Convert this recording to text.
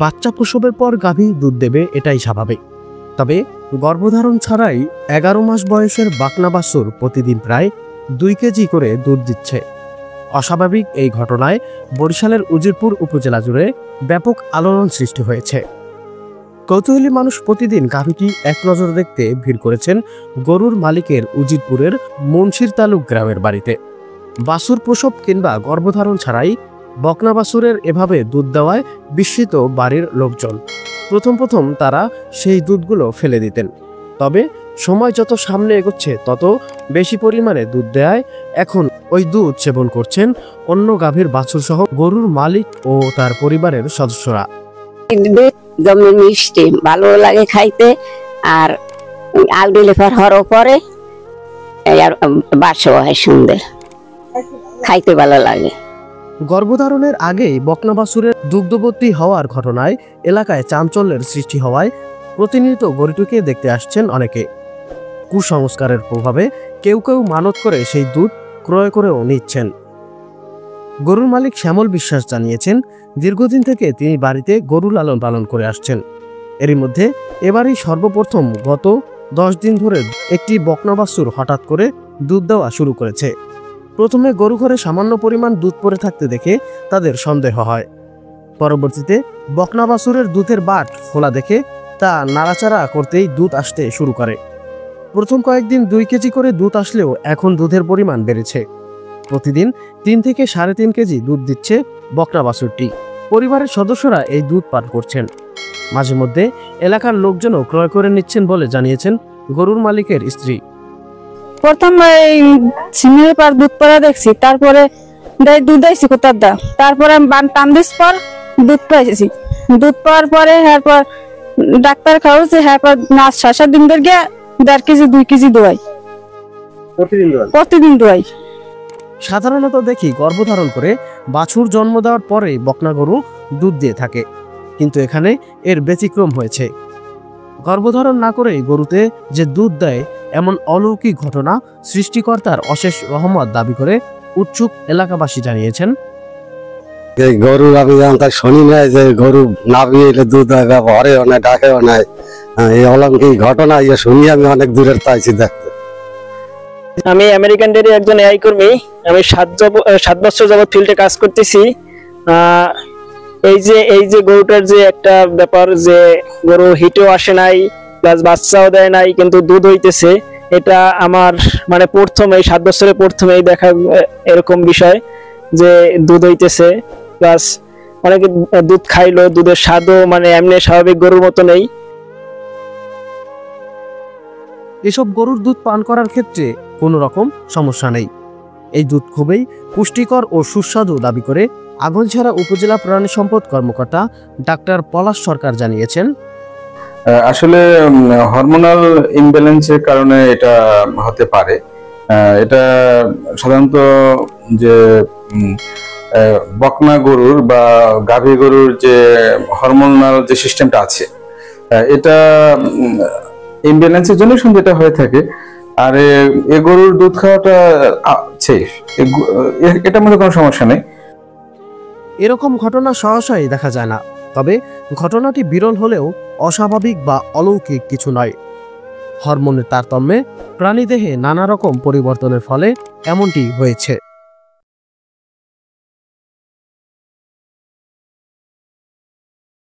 বাচ্চা প্রসবের পর গাভী দুধ দেবে, এটাই স্বাভাবিক। তবে গর্ভধারণ ছাড়াই 11 মাস বয়সের বকনা বাছুর প্রতিদিন প্রায় 2 কেজি করে দুধ দিচ্ছে। অস্বাভাবিক এই ঘটনায় বরিশালের উজিরপুর উপজেলা জুড়ে ব্যাপক আলোড়ন সৃষ্টি হয়েছে। কৌতূহলী মানুষ প্রতিদিন গাভীটি এক নজর দেখতে ভিড় করেছেন গরুর মালিকের উজিরপুরের মুন্সির তালুক গ্রামের বাড়িতে। বাছুর প্রসব কিংবা গর্ভধারণ ছাড়াই বকনা বাছুরের এভাবে দুধ দেওয়ায় বিস্মিত বাড়ির লোকজন। প্রথম তারা সেই দুধগুলো ফেলে দিতেন, তবে সময় যত সামনে এগোচ্ছে তত বেশি পরিমাণে দুধ দেওয়ায় এখন ওই দুধ সেবন করছেন অন্য গাভীর বাছুর সহ গরুর মালিক ও তার পরিবারের সদস্যরা। জমি মিষ্টি ভালো লাগে খাইতে, আর আলবিলে হওয়ার পরে বাসও হয় সুন্দর, খাইতে ভালো লাগে। গর্ভধারণের আগেই বকনা বাছুরের দুগ্ধবতী হওয়ার ঘটনায় এলাকায় চাঞ্চল্যের সৃষ্টি হওয়ায় প্রতিনিয়ত গরুটিকে দেখতে আসছেন অনেকে। কুসংস্কারের প্রভাবে কেউ মানত করে সেই দুধ ক্রয় করেও নিচ্ছেন। গরুর মালিক শ্যামল বিশ্বাস জানিয়েছেন, দীর্ঘদিন থেকে তিনি বাড়িতে গরু লালন পালন করে আসছেন। এরই মধ্যে এবারই সর্বপ্রথম গত 10 দিন ধরে একটি বকনা বাছুর হঠাৎ করে দুধ দেওয়া শুরু করেছে। প্রথমে গরু ঘরে সামান্য পরিমাণ দুধ পড়ে থাকতে দেখে তাদের সন্দেহ হয়। পরবর্তীতে বকনা বাছুরের দুধের বাট খোলা দেখে তা নাড়াচাড়া করতেই দুধ আসতে শুরু করে। প্রথম কয়েকদিন 2 কেজি করে দুধ আসলেও এখন দুধের পরিমাণ বেড়েছে। প্রতিদিন 3 থেকে 3.5 কেজি দুধ দিচ্ছে বকনা বাছুরটি। পরিবারের সদস্যরা এই দুধ পান করছেন। মাঝে মধ্যে এলাকার লোকজনও ক্রয় করে নিচ্ছেন বলে জানিয়েছেন গরুর মালিকের স্ত্রী। প্রথম সিমের পর দুধ পড়া দেখছি, তারপরে দুধ আইছি কোথার দা, তারপরে টান দিস পর দুধ পাইছি। দুধ পাওয়ার পরে এরপর ডাক্তার খাওয়াছে, এরপর না 6-7 দিন ধরে 1.5 কেজি 2 কেজি দোয়াই প্রতিদিন দোয়াই। সাধারণত দেখি গর্ভধারণ করে বাছুর জন্ম দেওয়ার পরে বকনা গরু দুধ দিয়ে থাকে, কিন্তু এখানে এর ব্যতিক্রম হয়েছে। গর্ভধারণ না করেই গরুতে যে দুধ দেয়, এমন অলৌকিক ঘটনা সৃষ্টিকর্তার অশেষ রহমত দাবি করে উৎসুক এলাকাবাসী জানিয়েছেন, গরুর আমি শুনি নাই যে গরু নাভি এলে দুধ হয়, ব্যবহারেও নাই, ডাকেও নাই। এই অলৌকিক ঘটনা শুনি আমি অনেক দূরের চাইছি দেখতে। আমি আমেরিকান ডেয়ারি একজন এআই কর্মী। আমি 7 বছর যাবত ফিল্ডে কাজ করতেছি। এই যে গরুটার যে একটা ব্যাপার, যে গরু হিটেও আসে নাই, প্লাস বাচ্চাও দেয় নাই, কিন্তু দুধ হইতেছে, এটা আমার মানে প্রথম এই 7 বছরে প্রথমেই দেখা এরকম বিষয় যে দুধ হইতেছে, প্লাস অনেকে দুধ খাইলো, দুধের স্বাদও মানে এমনি স্বাভাবিক গরুর মতো নেই। এসব গরুর দুধ পান করার ক্ষেত্রে কোনো রকম সমস্যা নেই। এই দুধ খুবই পুষ্টিকর ও সুস্বাদু দাবি করে আগৈলঝাড়া উপজেলা প্রাণী সম্পদ কর্মকর্তা ডাক্তার পলাশ সরকার জানিয়েছেন, আসলে হরমোনাল ইমব্যালেন্সের কারণে এটা হতে পারে। এটা সাধারণত যে বকনা গরুর বা গাভী গরুর যে হরমোনাল যে সিস্টেমটা আছে, এটা ইমব্যালেন্সের জন্য শুধু এটা হয়ে থাকে। আর এ গরুর দুধ খাওয়াটা সেফ, এটার মধ্যে কোনো সমস্যা নেই। এরকম ঘটনা সহসাই দেখা যায় না, তবে ঘটনাটি বিরল হলেও অস্বাভাবিক বা অলৌকিক কিছু নয়। হরমোনের তারতম্যে প্রাণীদেহে নানা রকম পরিবর্তনের ফলে এমনটি হয়েছে।